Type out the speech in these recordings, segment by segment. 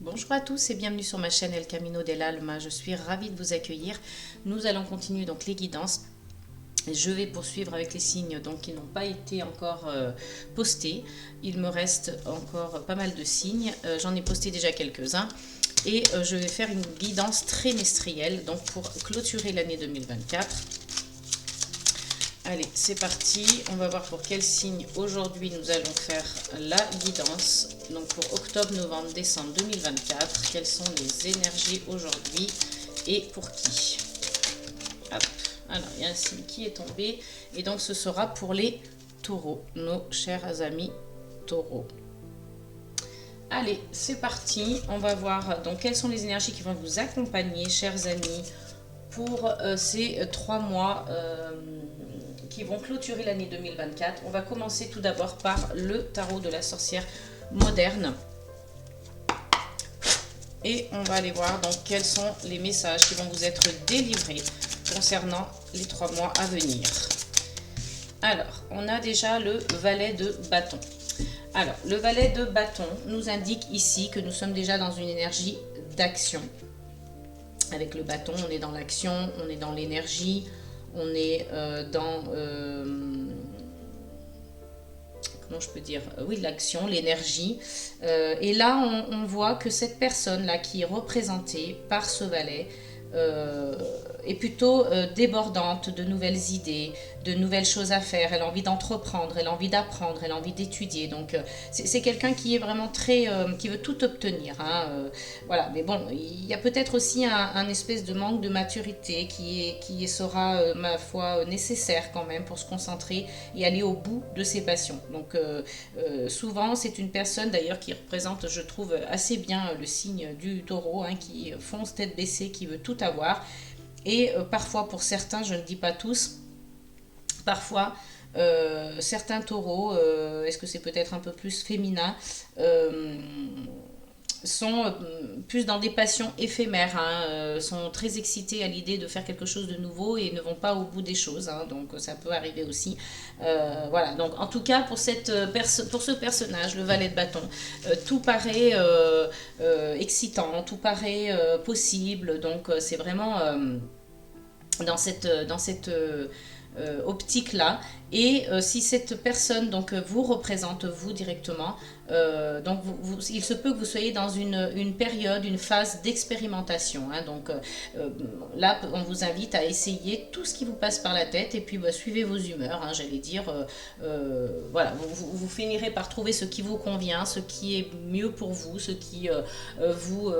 Bonjour à tous et bienvenue sur ma chaîne El Camino del Alma. Je suis ravie de vous accueillir. Nous allons continuer donc les guidances. Je vais poursuivre avec les signes donc, qui n'ont pas été encore postés. Il me reste encore pas mal de signes. J'en ai posté déjà quelques-uns. Et je vais faire une guidance trimestrielle donc pour clôturer l'année 2024. Allez, c'est parti. On va voir pour quel signe aujourd'hui nous allons faire la guidance. Donc pour octobre, novembre, décembre 2024. Quelles sont les énergies aujourd'hui et pour qui? Hop. Alors, il y a un signe qui est tombé. Et donc ce sera pour les taureaux, nos chers amis taureaux. Allez, c'est parti. On va voir donc quelles sont les énergies qui vont vous accompagner, chers amis, pour ces 3 mois qui vont clôturer l'année 2024. On va commencer tout d'abord par le tarot de la sorcière moderne. Et on va aller voir donc quels sont les messages qui vont vous être délivrés concernant les 3 mois à venir. Alors, on a déjà le valet de bâton. Alors, le valet de bâton nous indique ici que nous sommes déjà dans une énergie d'action. Avec le bâton, on est dans l'action, on est dans l'énergie, on est dans, comment je peux dire, oui, l'action, l'énergie. Et là, on voit que cette personne-là qui est représentée par ce valet est plutôt débordante de nouvelles idées, de nouvelles choses à faire. Elle a envie d'entreprendre, elle a envie d'apprendre, elle a envie d'étudier. Donc c'est quelqu'un qui est vraiment très, qui veut tout obtenir. Hein, voilà, mais bon, il y a peut-être aussi un espèce de manque de maturité qui sera, ma foi, nécessaire quand même pour se concentrer et aller au bout de ses passions. Donc souvent, c'est une personne d'ailleurs qui représente, je trouve, assez bien le signe du taureau, hein, qui fonce tête baissée, qui veut tout avoir. Et parfois, pour certains, je ne dis pas tous, parfois, certains taureaux, est-ce que c'est peut-être un peu plus féminin, sont plus dans des passions éphémères, hein, sont très excités à l'idée de faire quelque chose de nouveau et ne vont pas au bout des choses, hein, donc ça peut arriver aussi. Voilà, donc en tout cas pour, pour ce personnage, le valet de bâton, tout paraît excitant, tout paraît possible, donc c'est vraiment dans cette optique-là. Et si cette personne donc vous représente vous directement, donc il se peut que vous soyez dans une période, une phase d'expérimentation. Hein, donc là, on vous invite à essayer tout ce qui vous passe par la tête et puis suivez vos humeurs. Hein, j'allais dire, voilà, vous finirez par trouver ce qui vous convient, ce qui est mieux pour vous, ce qui vous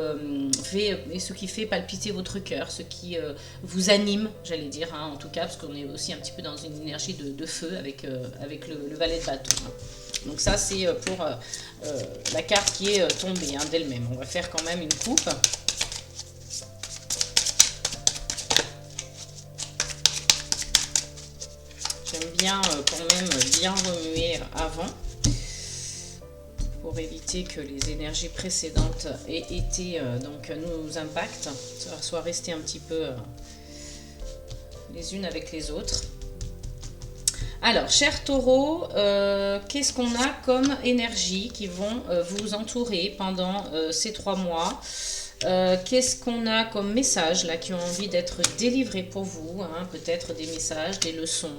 fait et ce qui fait palpiter votre cœur, ce qui vous anime, j'allais dire, hein, en tout cas, parce qu'on est aussi un petit peu dans une énergie de feu avec le valet de bâton. Hein. Donc ça, c'est pour la carte qui est tombée, hein, d'elle-même. On va faire quand même une coupe. J'aime bien quand même bien remuer avant pour éviter que les énergies précédentes aient été, donc nous impactent, soit rester un petit peu les unes avec les autres. Alors, chers taureaux, qu'est-ce qu'on a comme énergie qui vont vous entourer pendant ces 3 mois? Qu'est-ce qu'on a comme messages là qui ont envie d'être délivrés pour vous, hein? Peut-être des messages, des leçons,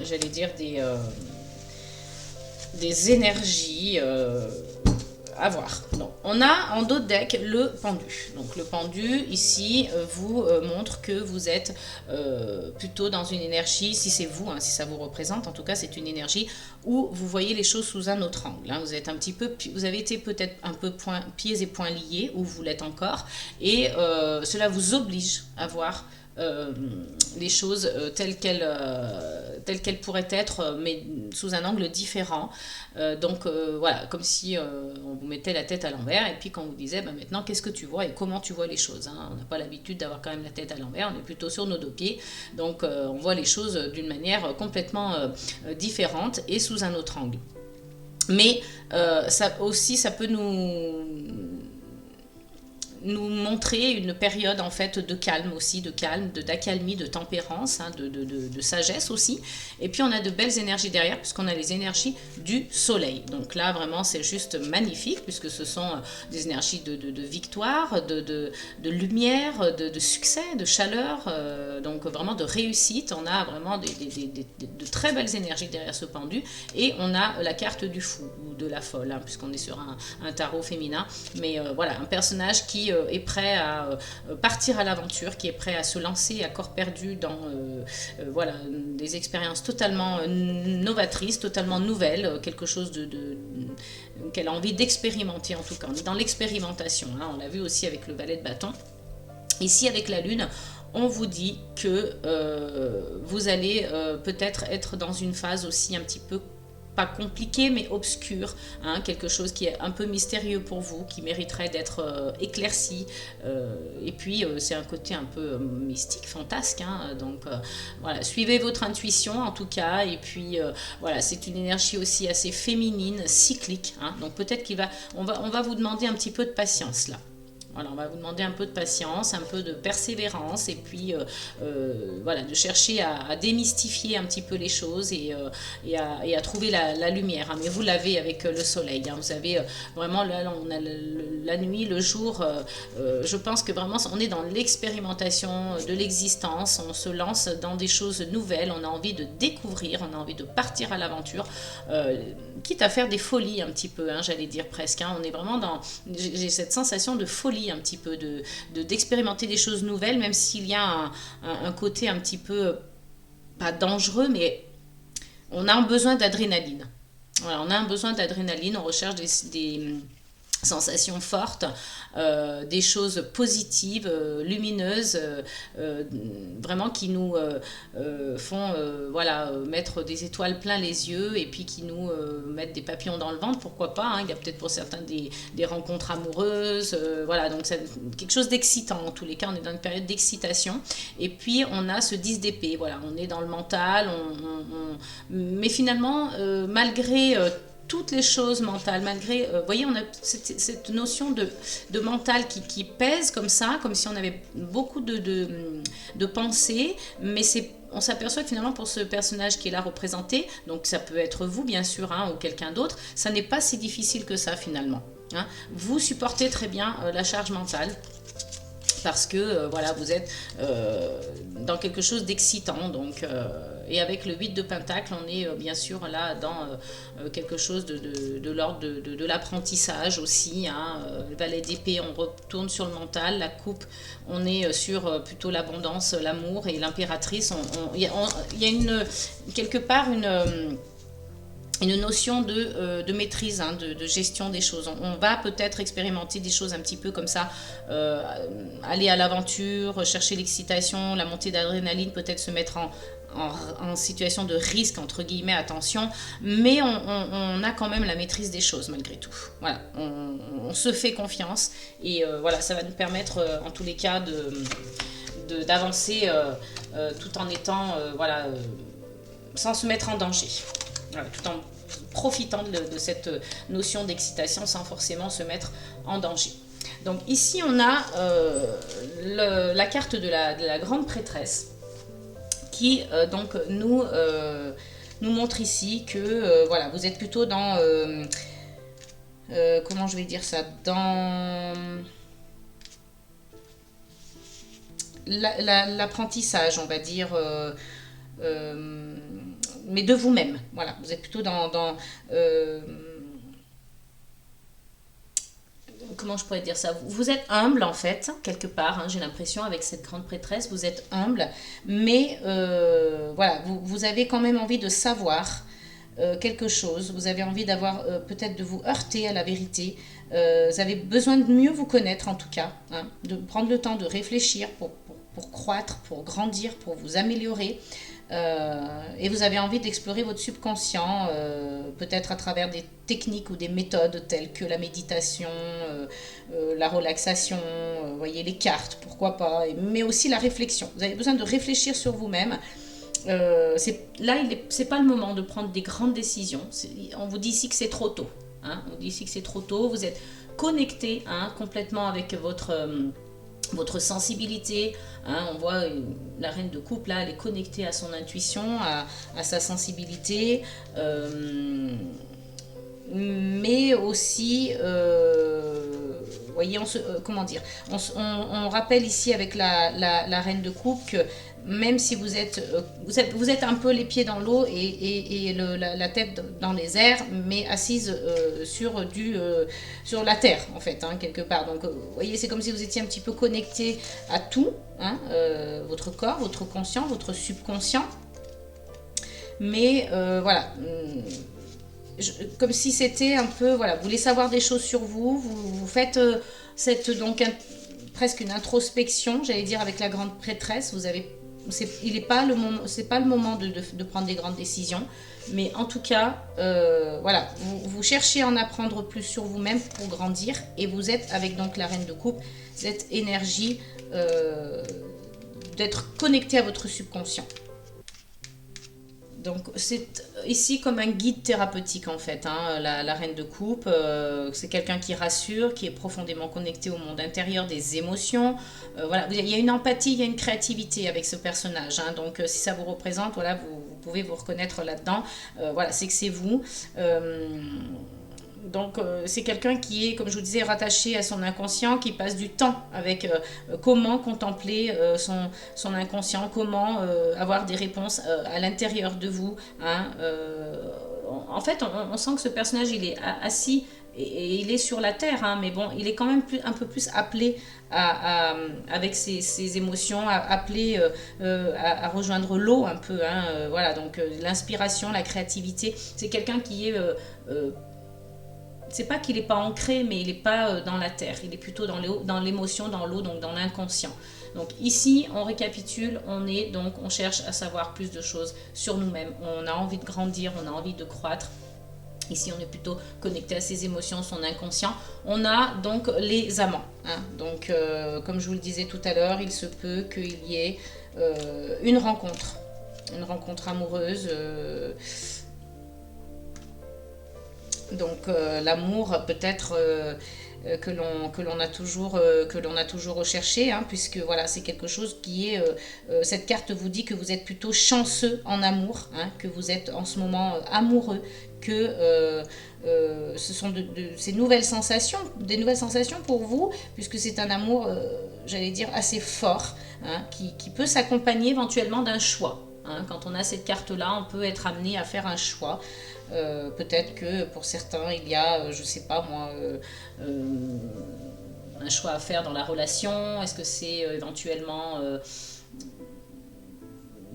j'allais dire des énergies à voir. Donc, on a en dos de deck le pendu. Donc le pendu ici vous montre que vous êtes plutôt dans une énergie, si c'est vous, hein, si ça vous représente, en tout cas c'est une énergie où vous voyez les choses sous un autre angle. Hein. Vous êtes un petit peu, vous avez été peut-être un peu pieds et poings liés, ou vous l'êtes encore, et cela vous oblige à voir les choses telles qu'elles pourraient être, mais sous un angle différent. Donc voilà, comme si on vous mettait la tête à l'envers, et puis qu'on vous disait maintenant qu'est-ce que tu vois et comment tu vois les choses. Hein. On n'a pas l'habitude d'avoir quand même la tête à l'envers, on est plutôt sur nos deux pieds, donc on voit les choses d'une manière complètement différente et sous un autre angle. Mais ça aussi, ça peut nous montrer une période en fait de calme aussi, d'accalmie, de tempérance, hein, de sagesse aussi. Et puis on a de belles énergies derrière, puisqu'on a les énergies du soleil. Donc là vraiment c'est juste magnifique, puisque ce sont des énergies de victoire, de lumière, de succès, de chaleur, donc vraiment de réussite. On a vraiment de très belles énergies derrière ce pendu. Et on a la carte du fou, ou de la folle, hein, puisqu'on est sur un tarot féminin. Mais voilà, un personnage qui est prêt à partir à l'aventure, qui est prêt à se lancer à corps perdu dans voilà, des expériences totalement novatrices, totalement nouvelles, quelque chose qu'elle a envie d'expérimenter en tout cas. On est dans l'expérimentation, hein, on l'a vu aussi avec le valet de bâton. Ici avec la lune, on vous dit que vous allez peut-être être dans une phase aussi un petit peu pas compliqué mais obscur, hein, quelque chose qui est un peu mystérieux pour vous, qui mériterait d'être éclairci, et puis c'est un côté un peu mystique, fantasque, hein, donc voilà, suivez votre intuition en tout cas, et puis voilà, c'est une énergie aussi assez féminine, cyclique, hein, donc peut-être on va vous demander un petit peu de patience là. Voilà, on va vous demander un peu de patience, un peu de persévérance, et puis voilà, de chercher à démystifier un petit peu les choses, et à trouver la lumière, hein. Mais vous l'avez avec le soleil, hein. Vous avez vraiment, là, on a la nuit, le jour, je pense que vraiment on est dans l'expérimentation de l'existence, on se lance dans des choses nouvelles, on a envie de découvrir, on a envie de partir à l'aventure, quitte à faire des folies un petit peu, hein, j'allais dire presque, hein. On est vraiment j'ai cette sensation de folie un petit peu, d'expérimenter des choses nouvelles, même s'il y a un côté un petit peu, pas dangereux, mais on a un besoin d'adrénaline. Voilà, on a un besoin d'adrénaline, on recherche des sensations fortes, des choses positives, lumineuses, vraiment qui nous font voilà, mettre des étoiles plein les yeux, et puis qui nous mettent des papillons dans le ventre, pourquoi pas, hein. Il y a peut-être pour certains des rencontres amoureuses, voilà, donc c'est quelque chose d'excitant. En tous les cas, on est dans une période d'excitation, et puis on a ce 10 d'épée, voilà, on est dans le mental, mais finalement, malgré toutes les choses mentales, malgré, vous voyez, on a cette notion de mental qui pèse comme ça, comme si on avait beaucoup de pensées, mais on s'aperçoit que finalement pour ce personnage qui est là représenté, donc ça peut être vous bien sûr, hein, ou quelqu'un d'autre, ça n'est pas si difficile que ça finalement, hein. Vous supportez très bien la charge mentale, parce que voilà, vous êtes dans quelque chose d'excitant, donc et avec le 8 de pentacle, on est bien sûr là dans quelque chose de l'ordre de l'apprentissage aussi, hein. Le valet d'épée, on retourne sur le mental, la coupe, on est sur plutôt l'abondance, l'amour, et l'impératrice, il y a quelque part une notion de maîtrise, hein, de gestion des choses. On va peut-être expérimenter des choses un petit peu comme ça, aller à l'aventure, chercher l'excitation, la montée d'adrénaline, peut-être se mettre en situation de risque, entre guillemets, attention, mais on a quand même la maîtrise des choses malgré tout. Voilà, on se fait confiance, et voilà, ça va nous permettre en tous les cas d'avancer tout en étant, voilà, sans se mettre en danger. Voilà, tout en profitant de cette notion d'excitation sans forcément se mettre en danger. Donc ici on a la carte de la grande prêtresse qui donc nous montre ici que voilà, vous êtes plutôt dans comment je vais dire ça, dans l'apprentissage, on va dire, mais de vous-même. Voilà, vous êtes plutôt dans comment je pourrais dire ça, vous êtes humble en fait, quelque part, hein, j'ai l'impression, avec cette grande prêtresse, vous êtes humble, mais voilà, vous avez quand même envie de savoir quelque chose, vous avez envie d'avoir peut-être de vous heurter à la vérité, vous avez besoin de mieux vous connaître en tout cas, hein, de prendre le temps de réfléchir pour croître, pour grandir, pour vous améliorer. Et vous avez envie d'explorer votre subconscient, peut-être à travers des techniques ou des méthodes telles que la méditation, la relaxation, voyez, les cartes, pourquoi pas, mais aussi la réflexion. Vous avez besoin de réfléchir sur vous-même. Là, c'est pas le moment de prendre des grandes décisions. On vous dit ici que c'est trop tôt. hein. On dit ici que c'est trop tôt, vous êtes connecté, hein, complètement avec votre sensibilité, hein. On voit la reine de coupe là, elle est connectée à son intuition, à sa sensibilité, mais aussi, vous voyez, comment dire, on rappelle ici avec la reine de coupe que même si vous êtes un peu les pieds dans l'eau et la tête dans les airs, mais assise sur la terre, en fait, hein, quelque part. Donc, vous voyez, c'est comme si vous étiez un petit peu connecté à tout, hein, votre corps, votre conscient, votre subconscient. Mais voilà, comme si c'était un peu, voilà, vous voulez savoir des choses sur vous, vous faites presque une introspection, j'allais dire, avec la grande prêtresse. Il n'est pas le moment, c'est pas le moment de prendre des grandes décisions, mais en tout cas, voilà, vous cherchez à en apprendre plus sur vous-même pour grandir, et vous êtes avec donc la reine de coupe, cette énergie d'être connecté à votre subconscient. Donc c'est ici comme un guide thérapeutique en fait, hein, la reine de coupe, c'est quelqu'un qui rassure, qui est profondément connecté au monde intérieur des émotions. Voilà, il y a une empathie, il y a une créativité avec ce personnage, hein. Donc si ça vous représente, voilà, vous pouvez vous reconnaître là-dedans. Voilà, c'est que c'est vous. Donc c'est quelqu'un qui est, comme je vous disais, rattaché à son inconscient, qui passe du temps avec comment contempler son inconscient, comment avoir des réponses à l'intérieur de vous, hein. En fait, on sent que ce personnage, il est assis et il est sur la terre, hein, mais bon, il est quand même un peu plus appelé avec ses émotions, appelé à rejoindre l'eau un peu, hein. Voilà, donc l'inspiration, la créativité, c'est quelqu'un qui est... c'est pas qu'il n'est pas ancré, mais il n'est pas dans la terre, il est plutôt dans l'émotion, dans l'eau, donc dans l'inconscient. Donc ici, on récapitule, on cherche à savoir plus de choses sur nous-mêmes, on a envie de grandir, on a envie de croître. Ici, on est plutôt connecté à ses émotions, son inconscient. On a donc les amants, hein. Donc, comme je vous le disais tout à l'heure, il se peut qu'il y ait une rencontre amoureuse. Donc l'amour peut-être que l'on a toujours recherché, hein, puisque voilà, c'est quelque chose qui est cette carte vous dit que vous êtes plutôt chanceux en amour, hein, que vous êtes en ce moment amoureux, que ce sont ces nouvelles sensations, des nouvelles sensations pour vous, puisque c'est un amour, j'allais dire, assez fort, hein, qui peut s'accompagner éventuellement d'un choix. Hein. Quand on a cette carte-là, on peut être amené à faire un choix. Peut-être que pour certains, il y a, je sais pas moi, un choix à faire dans la relation. Est-ce que c'est éventuellement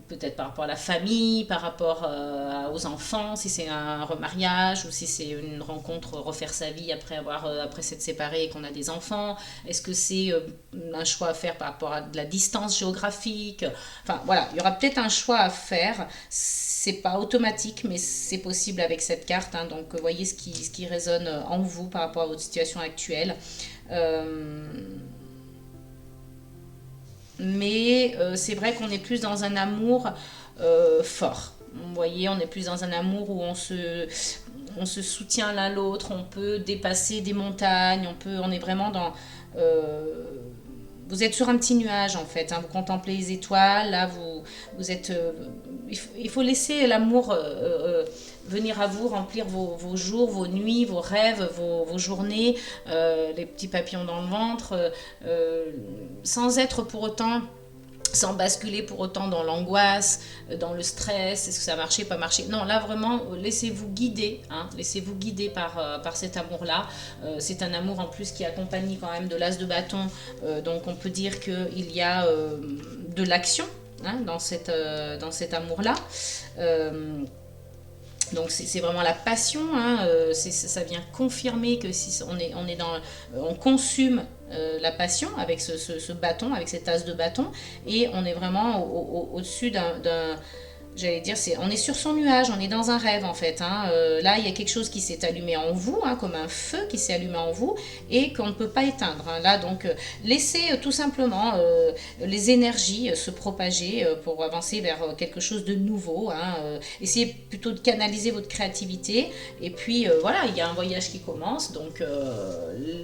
peut-être par rapport à la famille, par rapport aux enfants, si c'est un remariage ou si c'est une rencontre, refaire sa vie après s'être séparé et qu'on a des enfants. Est-ce que c'est un choix à faire par rapport à de la distance géographique? Enfin voilà, il y aura peut-être un choix à faire. C'est pas automatique, mais c'est possible avec cette carte, hein. Donc voyez ce qui résonne en vous par rapport à votre situation actuelle. Mais c'est vrai qu'on est plus dans un amour fort. Vous voyez, on est plus dans un amour où on se soutient l'un l'autre, on peut dépasser des montagnes, on est vraiment dans... vous êtes sur un petit nuage en fait, hein, vous contemplez les étoiles, là vous êtes... il faut laisser l'amour venir à vous, remplir vos jours, vos nuits, vos rêves, vos journées, les petits papillons dans le ventre, sans être pour autant... sans basculer pour autant dans l'angoisse, dans le stress, est-ce que ça a marché, pas marché. Non, là vraiment, laissez-vous guider, hein, laissez-vous guider par cet amour-là. C'est un amour en plus qui accompagne quand même de l'as de bâton, donc on peut dire qu'il y a de l'action, hein, dans cet amour-là. Donc c'est vraiment la passion, hein, ça vient confirmer que si on consume la passion avec ce bâton, avec cet as de bâton, et on est vraiment au-dessus j'allais dire, on est sur son nuage, on est dans un rêve en fait, hein. Là, il y a quelque chose qui s'est allumé en vous, hein, comme un feu qui s'est allumé en vous et qu'on ne peut pas éteindre, hein. Là, donc, laissez tout simplement les énergies se propager pour avancer vers quelque chose de nouveau, hein. Essayez plutôt de canaliser votre créativité. Et puis, voilà, il y a un voyage qui commence, donc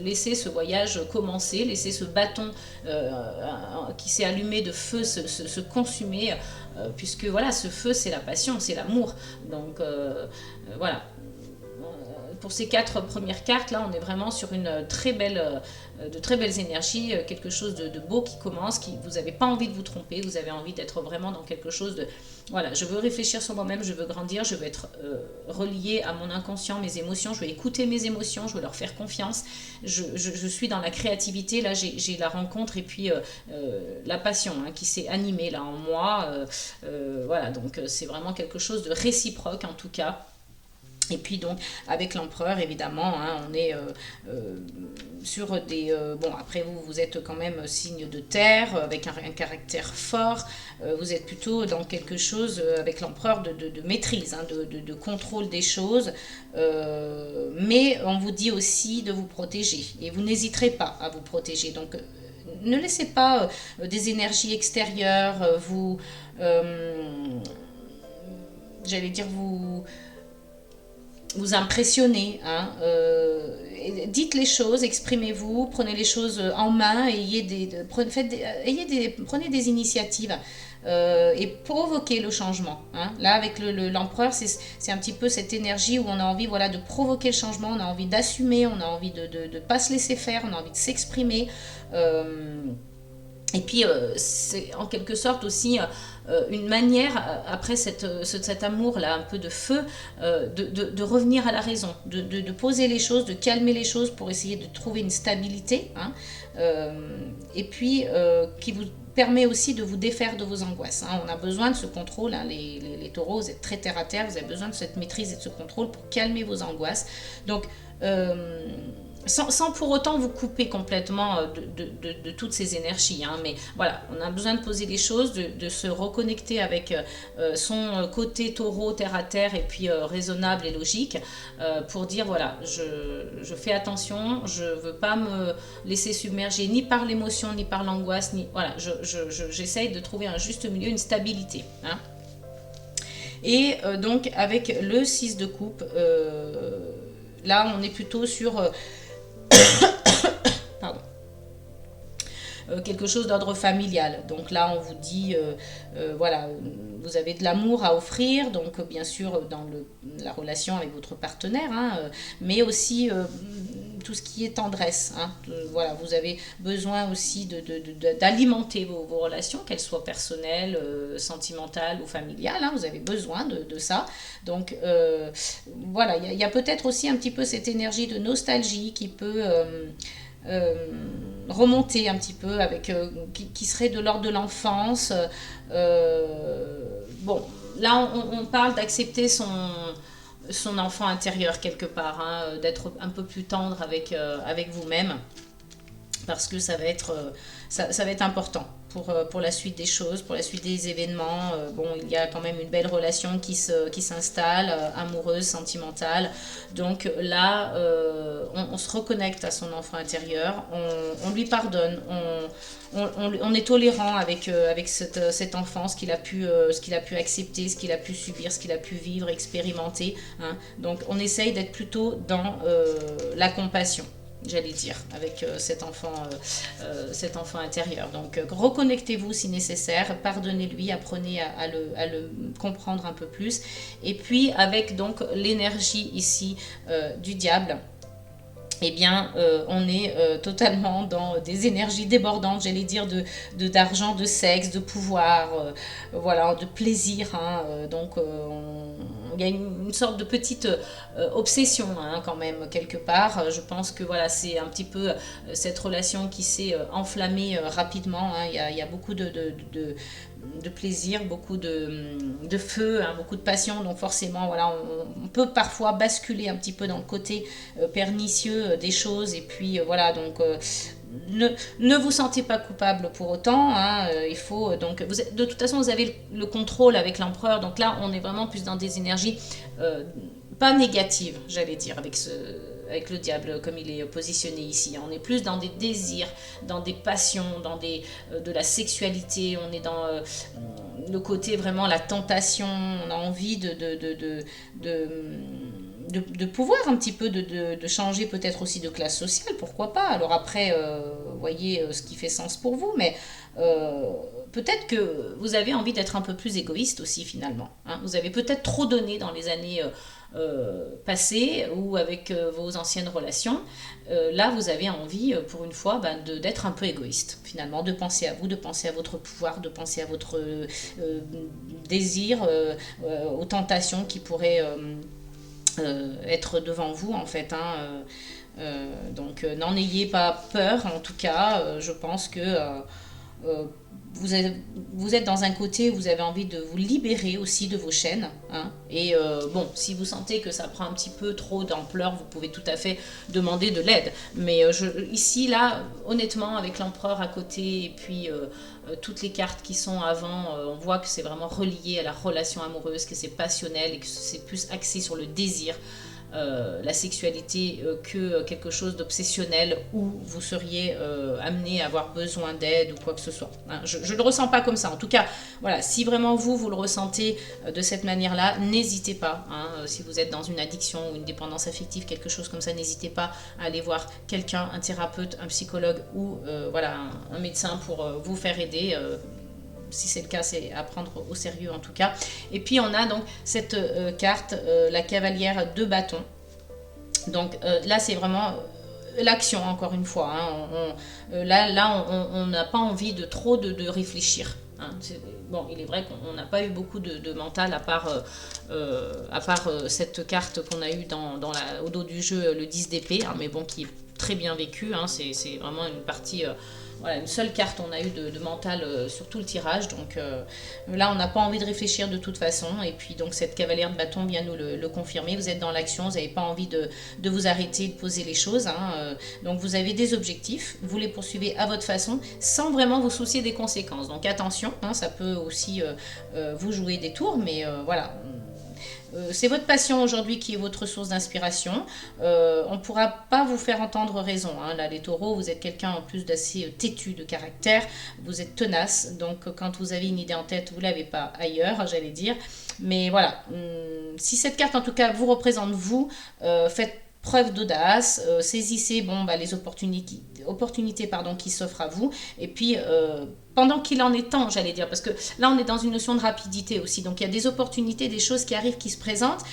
laissez ce voyage commencer, laissez ce bâton qui s'est allumé de feu se consumer. Puisque voilà, ce feu, c'est la passion, c'est l'amour. Donc voilà. Pour ces 4 premières cartes, là, on est vraiment sur de très belles énergies, quelque chose de beau qui commence, vous n'avez pas envie de vous tromper, vous avez envie d'être vraiment dans quelque chose de... Voilà, je veux réfléchir sur moi-même, je veux grandir, je veux être relié à mon inconscient, mes émotions, je veux écouter mes émotions, je veux leur faire confiance. Je suis dans la créativité, là, j'ai la rencontre et puis la passion, hein, qui s'est animée là en moi. Voilà, donc c'est vraiment quelque chose de réciproque en tout cas. Et puis donc avec l'empereur évidemment, hein, on est sur des... bon après vous êtes quand même signe de terre, avec un caractère fort, vous êtes plutôt dans quelque chose avec l'empereur de maîtrise, hein, de contrôle des choses, mais on vous dit aussi de vous protéger, et vous n'hésiterez pas à vous protéger, donc ne laissez pas des énergies extérieures j'allais dire vous impressionner, hein. Dites les choses, exprimez-vous, prenez les choses en main, prenez des initiatives et provoquez le changement, hein. Là, avec l'empereur, c'est un petit peu cette énergie où on a envie, voilà, de provoquer le changement, on a envie d'assumer, on a envie de ne pas se laisser faire, on a envie de s'exprimer. Et puis, c'est en quelque sorte aussi une manière, après cet amour-là, un peu de feu, de revenir à la raison, de poser les choses, de calmer les choses pour essayer de trouver une stabilité, hein, et puis qui vous permet aussi de vous défaire de vos angoisses, hein. On a besoin de ce contrôle, hein, les taureaux, vous êtes très terre à terre, vous avez besoin de cette maîtrise et de ce contrôle pour calmer vos angoisses. Donc, sans pour autant vous couper complètement de toutes ces énergies, hein. Mais voilà, on a besoin de poser les choses, de se reconnecter avec son côté taureau, terre à terre, et puis raisonnable et logique, pour dire voilà, je fais attention, je ne veux pas me laisser submerger ni par l'émotion, ni par l'angoisse, voilà, j'essaye de trouver un juste milieu, une stabilité, hein. Et donc avec le 6 de coupe, là on est plutôt sur... pardon, quelque chose d'ordre familial. Donc là, on vous dit, voilà, vous avez de l'amour à offrir, donc bien sûr dans la relation avec votre partenaire, hein, mais aussi tout ce qui est tendresse, hein. Voilà, vous avez besoin aussi d'alimenter vos relations, qu'elles soient personnelles, sentimentales ou familiales, hein. Vous avez besoin de ça. Donc voilà, il y a peut-être aussi un petit peu cette énergie de nostalgie qui peut... remonter un petit peu avec qui serait de l'ordre de l'enfance. Bon, là on parle d'accepter son enfant intérieur quelque part, hein, d'être un peu plus tendre avec vous-même, parce que ça va être important pour la suite des choses, pour la suite des événements. Bon, il y a quand même une belle relation qui s'installe, amoureuse, sentimentale. Donc là, on se reconnecte à son enfant intérieur, on lui pardonne, on est tolérant avec cet enfant, ce qu'il a pu accepter, ce qu'il a pu subir, ce qu'il a pu vivre, expérimenter, hein. Donc on essaye d'être plutôt dans la compassion, j'allais dire, avec cet enfant intérieur. Donc reconnectez-vous si nécessaire, pardonnez-lui, apprenez à le comprendre un peu plus. Et puis avec donc l'énergie ici du diable, eh bien, on est totalement dans des énergies débordantes, j'allais dire, d'argent, de sexe, de pouvoir, voilà, de plaisir, hein. Donc, il y a une sorte de petite obsession, hein, quand même, quelque part. Je pense que voilà, c'est un petit peu cette relation qui s'est enflammée rapidement, hein. Il y a beaucoup de plaisir, beaucoup de feu, hein, beaucoup de passion, donc forcément voilà, on peut parfois basculer un petit peu dans le côté pernicieux des choses, et puis voilà, donc ne vous sentez pas coupable pour autant, hein, il faut donc de toute façon vous avez le contrôle avec l'empereur, donc là on est vraiment plus dans des énergies pas négatives, j'allais dire, avec le diable comme il est positionné ici. On est plus dans des désirs, dans des passions, dans de la sexualité, on est dans le côté vraiment la tentation, on a envie de pouvoir un petit peu de changer peut-être aussi de classe sociale, pourquoi pas. Alors après, voyez ce qui fait sens pour vous, mais peut-être que vous avez envie d'être un peu plus égoïste aussi finalement, hein. Vous avez peut-être trop donné dans les années passées ou avec vos anciennes relations. Là, vous avez envie, pour une fois, d'être un peu égoïste finalement, de penser à vous, de penser à votre pouvoir, de penser à votre désir, aux tentations qui pourraient être devant vous en fait, hein. Donc n'en ayez pas peur, en tout cas je pense que euh, vous êtes dans un côté où vous avez envie de vous libérer aussi de vos chaînes, hein. Et bon, si vous sentez que ça prend un petit peu trop d'ampleur, vous pouvez tout à fait demander de l'aide, mais ici là honnêtement avec l'empereur à côté et puis toutes les cartes qui sont avant, on voit que c'est vraiment relié à la relation amoureuse, que c'est passionnel et que c'est plus axé sur le désir, la sexualité, que quelque chose d'obsessionnel où vous seriez amené à avoir besoin d'aide ou quoi que ce soit, hein. Je ne le ressens pas comme ça. En tout cas, voilà, si vraiment vous le ressentez de cette manière-là, n'hésitez pas, hein, si vous êtes dans une addiction ou une dépendance affective, quelque chose comme ça, n'hésitez pas à aller voir quelqu'un, un thérapeute, un psychologue ou voilà, un médecin pour vous faire aider. Si c'est le cas, c'est à prendre au sérieux en tout cas. Et puis on a donc cette carte, la cavalière de bâton. Donc là c'est vraiment l'action encore une fois, hein. Là on n'a pas envie de trop de réfléchir, hein. Bon, il est vrai qu'on n'a pas eu beaucoup de mental à part cette carte qu'on a eue au dos du jeu, le 10 d'épée, hein, mais bon, qui est très bien vécu, hein. C'est vraiment une partie... voilà, une seule carte on a eu de mental sur tout le tirage, donc là on n'a pas envie de réfléchir de toute façon. Et puis donc cette cavalière de bâton vient nous le confirmer, vous êtes dans l'action, vous n'avez pas envie de vous arrêter, de poser les choses, hein. Donc vous avez des objectifs, vous les poursuivez à votre façon sans vraiment vous soucier des conséquences, donc attention, hein, ça peut aussi vous jouer des tours, mais voilà. C'est votre passion aujourd'hui qui est votre source d'inspiration. On ne pourra pas vous faire entendre raison, hein. Là, les taureaux, vous êtes quelqu'un en plus d'assez têtu de caractère. Vous êtes tenace. Donc, quand vous avez une idée en tête, vous ne l'avez pas ailleurs, j'allais dire. Mais voilà, si cette carte, en tout cas, vous représente vous, faites preuve d'audace, saisissez les opportunités qui s'offrent à vous, et puis pendant qu'il en est temps, j'allais dire, parce que là on est dans une notion de rapidité aussi, donc il y a des opportunités, des choses qui arrivent, qui se présentent.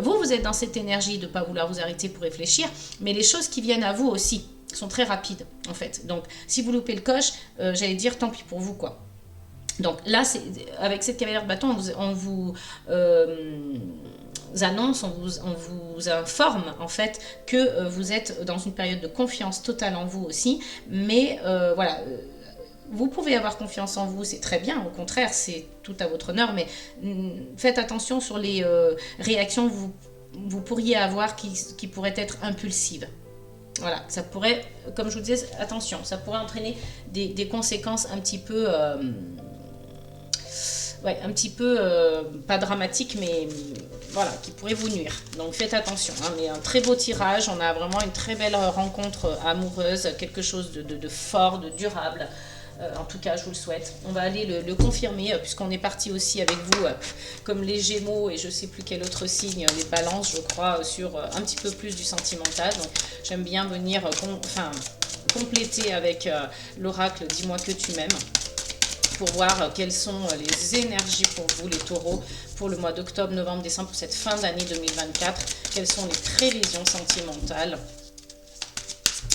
Vous êtes dans cette énergie de ne pas vouloir vous arrêter pour réfléchir, mais les choses qui viennent à vous aussi sont très rapides en fait, donc si vous loupez le coche, j'allais dire tant pis pour vous, quoi. Donc là, avec cette cavalière de bâton, on vous annonce, on vous informe en fait que vous êtes dans une période de confiance totale en vous aussi, mais voilà, vous pouvez avoir confiance en vous, c'est très bien, au contraire, c'est tout à votre honneur, mais faites attention sur les réactions que vous pourriez avoir qui pourraient être impulsives. Voilà, ça pourrait, comme je vous disais, attention, ça pourrait entraîner des conséquences un petit peu... un petit peu, pas dramatique, mais voilà, qui pourrait vous nuire. Donc faites attention, hein. Mais un très beau tirage, on a vraiment une très belle rencontre amoureuse, quelque chose de fort, de durable. En tout cas, je vous le souhaite. On va aller le confirmer, puisqu'on est parti aussi avec vous, comme les Gémeaux et je ne sais plus quel autre signe, les Balances, je crois, sur un petit peu plus du sentimental. Donc j'aime bien venir compléter avec l'oracle « Dis-moi que tu m'aimes » pour voir quelles sont les énergies pour vous, les taureaux, pour le mois d'octobre, novembre, décembre, pour cette fin d'année 2024. Quelles sont les prévisions sentimentales?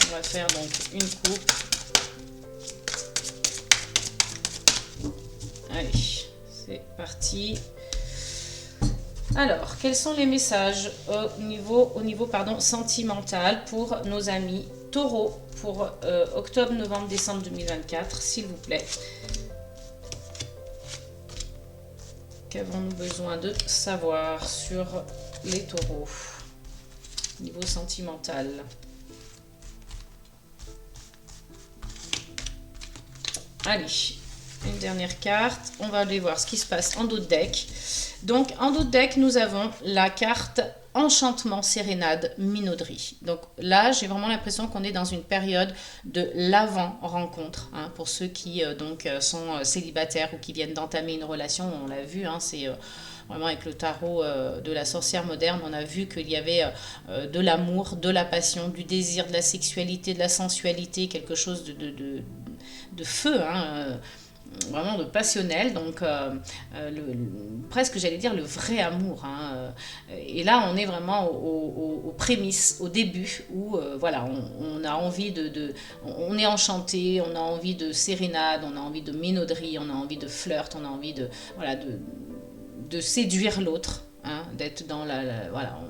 On va faire donc une coupe. Allez, c'est parti. Alors, quels sont les messages au niveau sentimental pour nos amis taureaux pour octobre, novembre, décembre 2024, s'il vous plaît? Qu'avons-nous besoin de savoir sur les taureaux niveau sentimental? Allez, une dernière carte. On va aller voir ce qui se passe en dos de deck. Donc, en dos de deck, nous avons la carte Enchantement, Sérénade, Minauderie. Donc là, j'ai vraiment l'impression qu'on est dans une période de l'avant-rencontre. Hein, pour ceux qui sont célibataires ou qui viennent d'entamer une relation, on l'a vu, hein, c'est vraiment avec le tarot de la sorcière moderne, on a vu qu'il y avait de l'amour, de la passion, du désir, de la sexualité, de la sensualité, quelque chose de feu, hein, vraiment de passionnel, donc presque j'allais dire le vrai amour, hein. Et là on est vraiment aux prémices, au début où voilà, on a envie on est enchanté, on a envie de sérénade, on a envie de minauderie, on a envie de flirt, on a envie voilà, de séduire l'autre, hein, d'être dans voilà,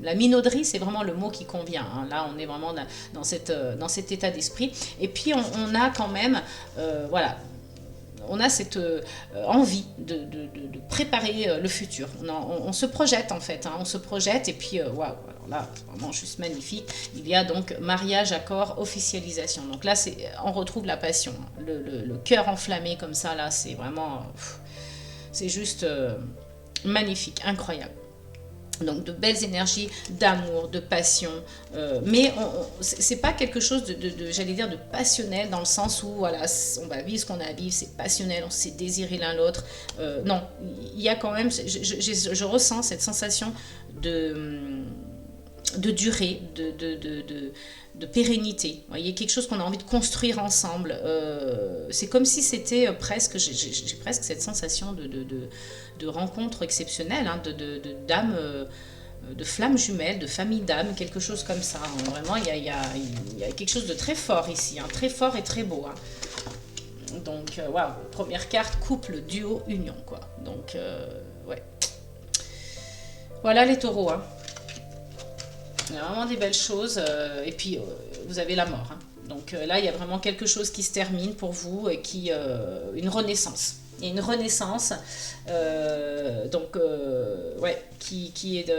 la minauderie, c'est vraiment le mot qui convient. Hein. Là, on est vraiment dans cet état d'esprit. Et puis, on a quand même, voilà, on a cette envie de préparer le futur. On se projette en fait, hein, on se projette et puis waouh, alors là c'est vraiment juste magnifique. Il y a donc mariage, accord, officialisation. Donc là on retrouve la passion, hein. Le cœur enflammé comme ça là, c'est vraiment, c'est juste magnifique, incroyable. Donc de belles énergies d'amour, de passion, mais c'est pas quelque chose j'allais dire, de passionnel dans le sens où voilà, on va vivre ce qu'on a à vivre, c'est passionnel, on s'est désiré l'un l'autre. Non, il y a quand même, je ressens cette sensation de durée, de pérennité. Vous voyez, quelque chose qu'on a envie de construire ensemble. C'est comme si c'était presque, j'ai presque cette sensation de rencontre exceptionnelle, hein, d'âme, de flammes jumelles, de famille d'âmes, quelque chose comme ça. Vraiment, il y a quelque chose de très fort ici, hein, très fort et très beau. Hein. Donc, waouh, première carte, couple, duo, union, quoi. Donc, ouais. Voilà les taureaux, hein. Il y a vraiment des belles choses. Et puis, vous avez la mort. Hein. Donc là, il y a vraiment quelque chose qui se termine pour vous et une renaissance. Il y a une renaissance ouais, qui est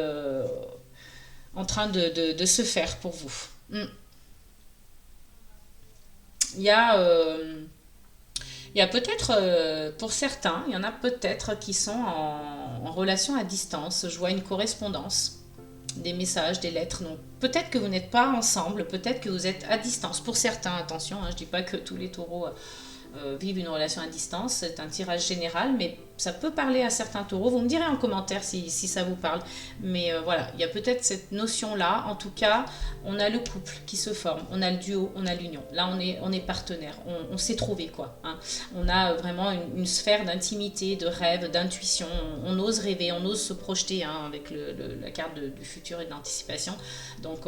en train de se faire pour vous. Il y a, il y a peut-être, pour certains, il y en a peut-être qui sont en relation à distance. Je vois une correspondance, des messages, des lettres. Donc peut-être que vous n'êtes pas ensemble, peut-être que vous êtes à distance. Pour certains, attention, hein, je ne dis pas que tous les taureaux vivent une relation à distance, c'est un tirage général, mais ça peut parler à certains taureaux. Vous me direz en commentaire si ça vous parle. Mais voilà, il y a peut-être cette notion-là. En tout cas, on a le couple qui se forme, on a le duo, on a l'union. Là, on est partenaire, on s'est trouvé quoi. Hein. On a vraiment une sphère d'intimité, de rêve, d'intuition. On ose rêver, on ose se projeter, hein, avec la carte du futur et de l'anticipation. Donc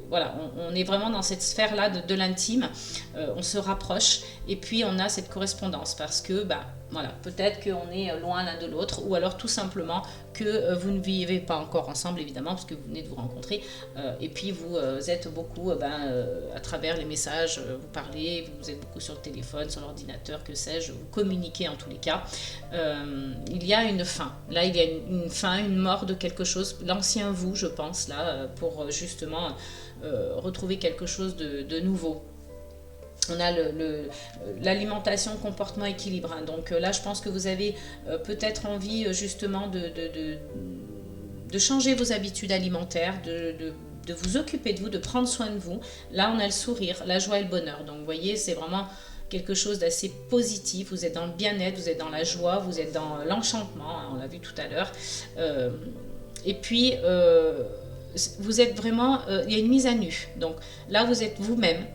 voilà, on est vraiment dans cette sphère-là de l'intime. On se rapproche et puis on a cette correspondance parce que voilà, peut-être qu'on est loin l'un de l'autre ou alors tout simplement que vous ne vivez pas encore ensemble évidemment parce que vous venez de vous rencontrer et puis vous êtes beaucoup à travers les messages, vous parlez, vous êtes beaucoup sur le téléphone, sur l'ordinateur, que sais-je, vous communiquez en tous les cas. Il y a une fin, là il y a une fin, une mort de quelque chose, l'ancien vous je pense là pour justement retrouver quelque chose de nouveau. On a l'alimentation, comportement, équilibre. Hein. Donc là, je pense que vous avez peut-être envie justement de changer vos habitudes alimentaires, de vous occuper de vous, de prendre soin de vous. Là, on a le sourire, la joie et le bonheur. Donc vous voyez, c'est vraiment quelque chose d'assez positif. Vous êtes dans le bien-être, vous êtes dans la joie, vous êtes dans l'enchantement, hein, on l'a vu tout à l'heure. Et puis, vous êtes vraiment... il y a une mise à nu. Donc là, vous êtes vous-même.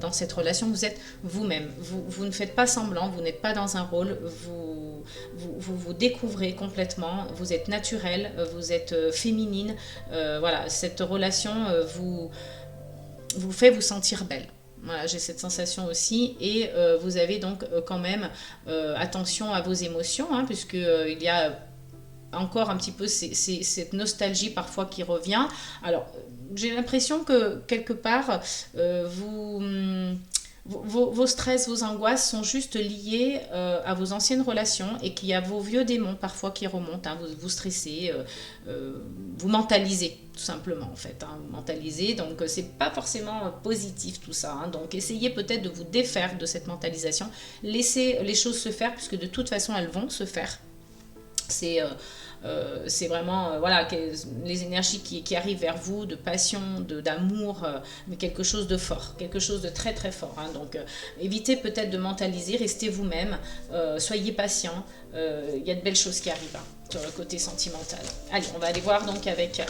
Dans cette relation, vous êtes vous-même. Vous ne faites pas semblant, vous n'êtes pas dans un rôle, vous découvrez complètement, vous êtes naturel, vous êtes féminine. Voilà, cette relation vous fait vous sentir belle. Voilà, j'ai cette sensation aussi. Et vous avez donc quand même attention à vos émotions, hein, puisqu'il y a encore un petit peu cette nostalgie parfois qui revient. Alors, j'ai l'impression que quelque part, vous vos stress, vos angoisses sont juste liés à vos anciennes relations et qu'il y a vos vieux démons parfois qui remontent. Hein, vous stressez, euh, vous mentalisez tout simplement en fait. Hein, vous mentalisez, donc c'est pas forcément positif tout ça. Hein, donc essayez peut-être de vous défaire de cette mentalisation. Laissez les choses se faire puisque de toute façon elles vont se faire. C'est vraiment voilà, les énergies qui arrivent vers vous, de passion, d'amour, mais quelque chose de fort, quelque chose de très très fort. Hein. Donc évitez peut-être de mentaliser, restez vous-même, soyez patient, il y a de belles choses qui arrivent hein, sur le côté sentimental. Allez, on va aller voir donc avec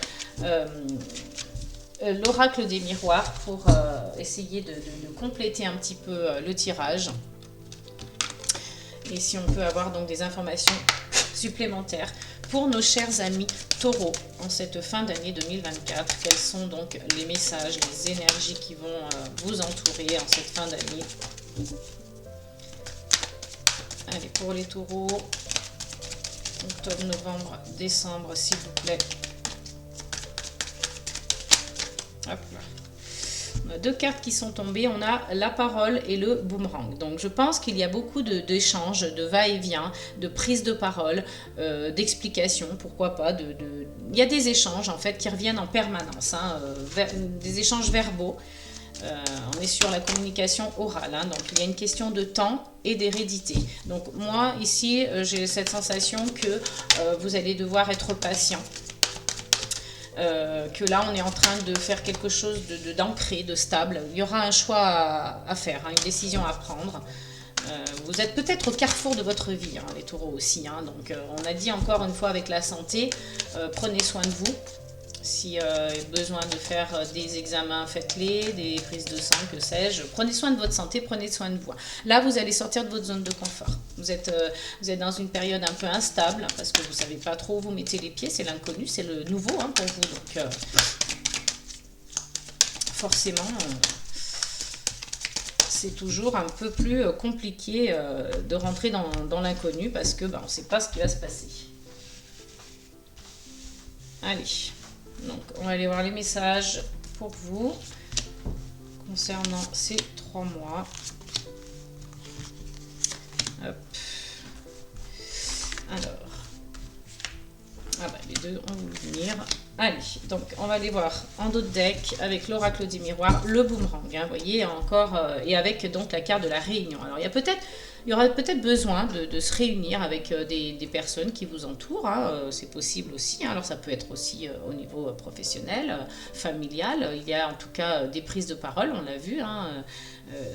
l'oracle des miroirs pour essayer de compléter un petit peu le tirage. Et si on peut avoir donc des informations supplémentaires pour nos chers amis taureaux en cette fin d'année 2024. Quels sont donc les messages, les énergies qui vont vous entourer en cette fin d'année? Allez, pour les taureaux, octobre, novembre, décembre, s'il vous plaît. Hop là. On a deux cartes qui sont tombées, on a la parole et le boomerang. Donc je pense qu'il y a beaucoup d'échanges, de va-et-vient, de prise de parole, d'explications, pourquoi pas. Il y a des échanges en fait qui reviennent en permanence, hein, des échanges verbaux. On est sur la communication orale, hein, donc il y a une question de temps et d'hérédité. Donc moi ici j'ai cette sensation que vous allez devoir être patient. Que là on est en train de faire quelque chose d'ancré, de stable. Il y aura un choix à faire, hein, une décision à prendre. Vous êtes peut-être au carrefour de votre vie, hein, les taureaux aussi. Hein, donc on a dit encore une fois avec la santé, prenez soin de vous. Si besoin de faire des examens, faites-les, des prises de sang, que sais-je. Prenez soin de votre santé, prenez soin de vous. Là, vous allez sortir de votre zone de confort. Vous êtes dans une période un peu instable, hein, parce que vous ne savez pas trop où vous mettez les pieds. C'est l'inconnu, c'est le nouveau hein, pour vous. Donc, forcément, c'est toujours un peu plus compliqué de rentrer dans l'inconnu, parce que on ne sait pas ce qui va se passer. Allez. Donc, on va aller voir les messages pour vous concernant ces 3 mois. Hop. Alors. Ah bah, les deux ont voulu venir. Allez, donc on va aller voir en d'autres decks avec l'oracle des miroirs, le boomerang, hein, vous voyez, encore, et avec donc la carte de la réunion. Alors, il y aura peut-être besoin de se réunir avec des personnes qui vous entourent, hein, c'est possible aussi. Hein, alors ça peut être aussi au niveau professionnel, familial. Il y a en tout cas des prises de parole, on l'a vu. Hein,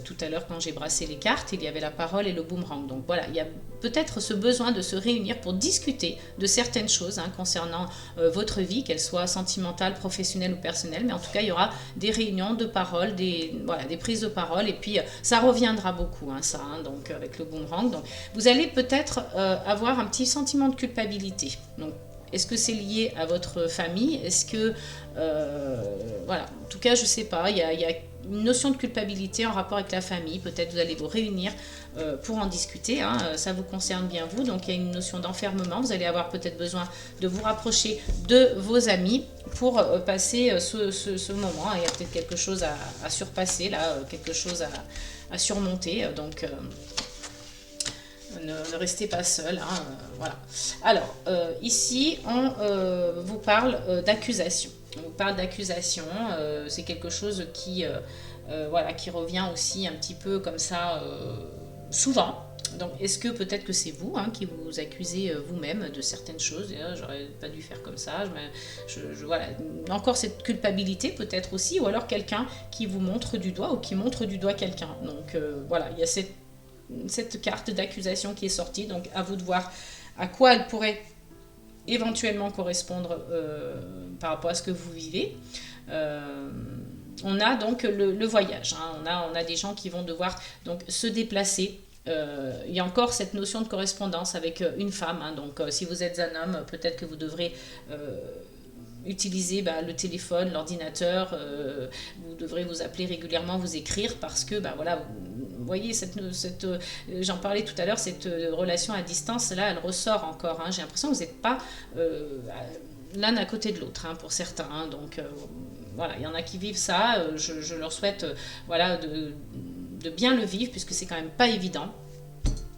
tout à l'heure quand j'ai brassé les cartes, il y avait la parole et le boomerang. Donc voilà, il y a peut-être ce besoin de se réunir pour discuter de certaines choses hein, concernant votre vie, qu'elle soit sentimentale, professionnelle ou personnelle. Mais en tout cas, il y aura des réunions de parole, des prises de parole. Et puis, ça reviendra beaucoup, hein, ça, hein, donc avec le boomerang. Donc, vous allez peut-être avoir un petit sentiment de culpabilité. Donc, est-ce que c'est lié à votre famille? Est-ce que... voilà, en tout cas, je ne sais pas. Il y a une notion de culpabilité en rapport avec la famille. Peut-être vous allez vous réunir pour en discuter. Hein. Ça vous concerne bien vous. Donc, il y a une notion d'enfermement. Vous allez avoir peut-être besoin de vous rapprocher de vos amis pour passer ce moment. Il y a peut-être quelque chose à surpasser, là, quelque chose à surmonter. Donc... Ne restez pas seul, hein, voilà. Alors, ici, on vous parle d'accusation. On vous parle d'accusation, c'est quelque chose qui revient aussi un petit peu comme ça, souvent. Donc, est-ce que peut-être que c'est vous hein, qui vous accusez vous-même de certaines choses? J'aurais pas dû faire comme ça. Voilà. Encore cette culpabilité peut-être aussi, ou alors quelqu'un qui vous montre du doigt ou qui montre du doigt quelqu'un. Donc, voilà, il y a cette carte d'accusation qui est sortie, donc à vous de voir à quoi elle pourrait éventuellement correspondre par rapport à ce que vous vivez. On a donc le voyage, hein. On a des gens qui vont devoir donc se déplacer. Il y a encore cette notion de correspondance avec une femme, hein. Donc si vous êtes un homme, peut-être que vous devrez utiliser le téléphone, l'ordinateur, vous devrez vous appeler régulièrement, vous écrire, parce que voilà, vous voyez, j'en parlais tout à l'heure, cette relation à distance, là, elle ressort encore. Hein. J'ai l'impression que vous n'êtes pas l'un à côté de l'autre, hein, pour certains. Hein. Donc, voilà, il y en a qui vivent ça. Je leur souhaite, voilà, de bien le vivre, puisque c'est quand même pas évident.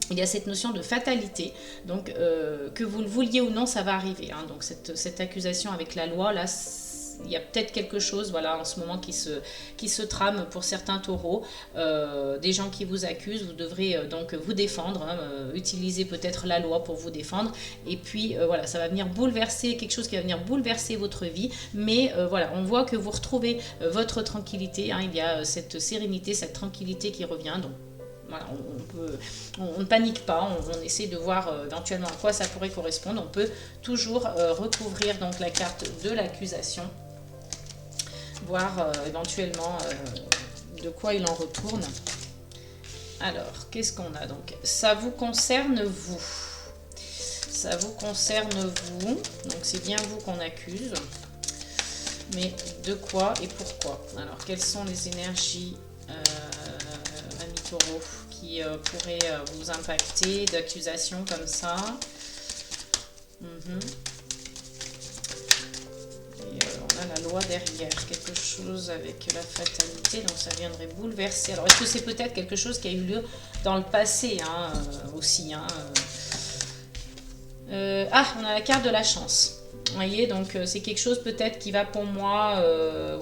Il y a cette notion de fatalité, donc que vous le vouliez ou non, ça va arriver. Hein. Donc cette accusation avec la loi, là, il y a peut-être quelque chose, voilà, en ce moment qui se trame pour certains taureaux. Des gens qui vous accusent, vous devrez donc vous défendre, hein, utiliser peut-être la loi pour vous défendre. Et puis voilà, ça va venir bouleverser, quelque chose qui va venir bouleverser votre vie. Mais voilà, on voit que vous retrouvez votre tranquillité. Hein. Il y a cette sérénité, cette tranquillité qui revient. Donc voilà, on ne panique pas, on essaie de voir éventuellement à quoi ça pourrait correspondre. On peut toujours recouvrir donc la carte de l'accusation, voir éventuellement de quoi il en retourne. Alors, qu'est-ce qu'on a donc? Ça vous concerne vous. Ça vous concerne vous, donc c'est bien vous qu'on accuse. Mais de quoi et pourquoi? Alors, quelles sont les énergies amis taureaux qui pourraient vous impacter d'accusations comme ça? Et on a la loi derrière, quelque chose avec la fatalité, donc ça viendrait bouleverser. Alors, est-ce que c'est peut-être quelque chose qui a eu lieu dans le passé hein, aussi hein, on a la carte de la chance. Vous voyez, donc c'est quelque chose peut-être qui va pour moi,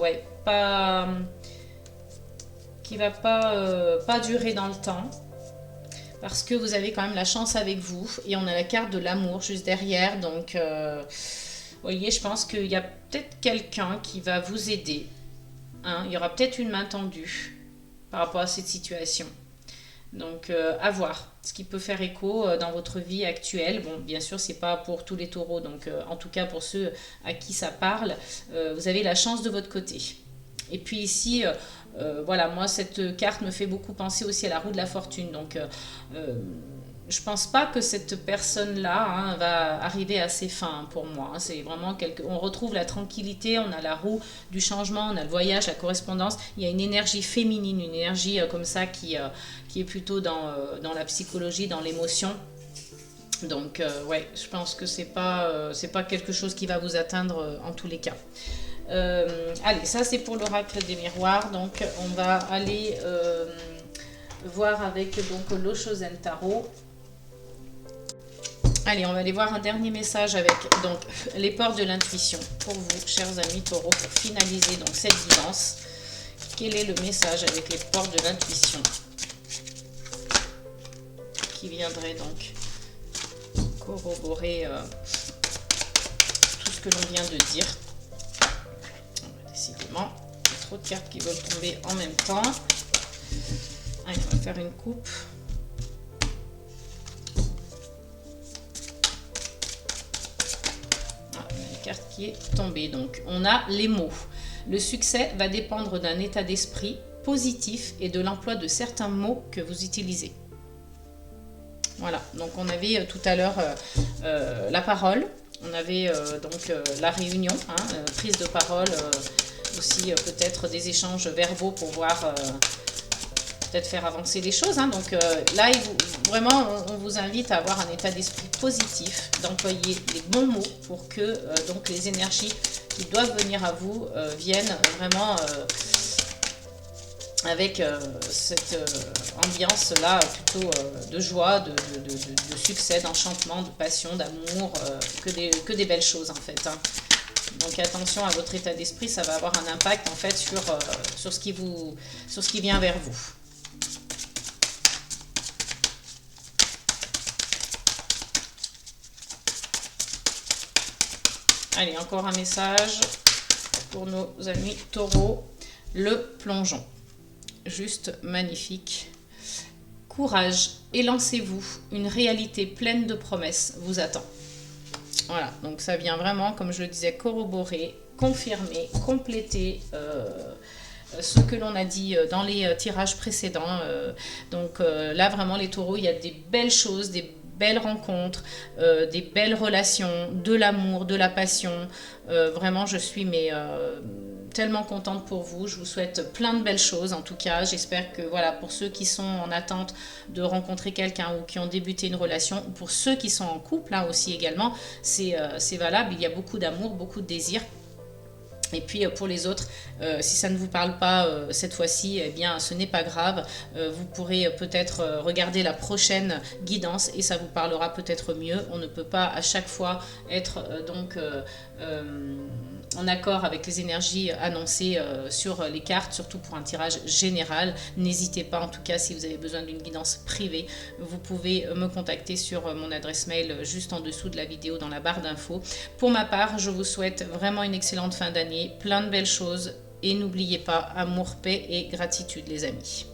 ouais, pas... qui va pas durer dans le temps, parce que vous avez quand même la chance avec vous, et on a la carte de l'amour juste derrière, donc vous voyez, je pense qu'il y a peut-être quelqu'un qui va vous aider, hein, il y aura peut-être une main tendue par rapport à cette situation, donc à voir ce qui peut faire écho dans votre vie actuelle. Bon, bien sûr, c'est pas pour tous les taureaux, donc en tout cas pour ceux à qui ça parle, vous avez la chance de votre côté. Et puis ici, voilà, moi cette carte me fait beaucoup penser aussi à la roue de la fortune. Donc je pense pas que cette personne-là hein, va arriver à ses fins pour moi. Hein. C'est vraiment on retrouve la tranquillité, on a la roue du changement, on a le voyage, la correspondance. Il y a une énergie féminine, une énergie comme ça qui est plutôt dans la psychologie, dans l'émotion. Donc ouais, je pense que c'est pas quelque chose qui va vous atteindre en tous les cas. Allez, ça c'est pour l'oracle des miroirs. Donc on va aller voir avec donc l'Oshozen Tarot. Allez, on va aller voir un dernier message avec donc les portes de l'intuition pour vous, chers amis taureaux, pour finaliser donc cette guidance. Quel est le message avec les portes de l'intuition qui viendrait donc corroborer tout ce que l'on vient de dire? Décidément, il y a trop de cartes qui veulent tomber en même temps. Allez, on va faire une coupe. Voilà, une carte qui est tombée. Donc, on a les mots. Le succès va dépendre d'un état d'esprit positif et de l'emploi de certains mots que vous utilisez. Voilà, donc on avait tout à l'heure la parole. On avait donc la réunion, hein, prise de parole, aussi peut-être des échanges verbaux pour voir, peut-être faire avancer les choses. Hein. Donc là, vraiment, on vous invite à avoir un état d'esprit positif, d'employer les bons mots pour que donc les énergies qui doivent venir à vous viennent vraiment avec cette ambiance-là plutôt de joie, de succès, d'enchantement, de passion, d'amour, que des belles choses en fait. Hein. Donc attention à votre état d'esprit, ça va avoir un impact en fait sur ce qui vient vers vous. Allez, encore un message pour nos amis taureaux, le plongeon. Juste magnifique. Courage et lancez-vous. Une réalité pleine de promesses vous attend. Voilà, donc ça vient vraiment, comme je le disais, corroborer, confirmer, compléter ce que l'on a dit dans les tirages précédents. Donc là, vraiment, les taureaux, il y a des belles choses, des belles rencontres, des belles relations, de l'amour, de la passion. Vraiment, je suis tellement contente pour vous. Je vous souhaite plein de belles choses en tout cas. J'espère que voilà, pour ceux qui sont en attente de rencontrer quelqu'un ou qui ont débuté une relation, ou pour ceux qui sont en couple hein, aussi également, c'est valable. Il y a beaucoup d'amour, beaucoup de désir. Et puis pour les autres, si ça ne vous parle pas cette fois-ci, eh bien ce n'est pas grave. Vous pourrez peut-être regarder la prochaine guidance et ça vous parlera peut-être mieux. On ne peut pas à chaque fois être en accord avec les énergies annoncées sur les cartes, surtout pour un tirage général. N'hésitez pas, en tout cas, si vous avez besoin d'une guidance privée, vous pouvez me contacter sur mon adresse mail juste en dessous de la vidéo dans la barre d'infos. Pour ma part, je vous souhaite vraiment une excellente fin d'année, plein de belles choses et n'oubliez pas, amour, paix et gratitude les amis.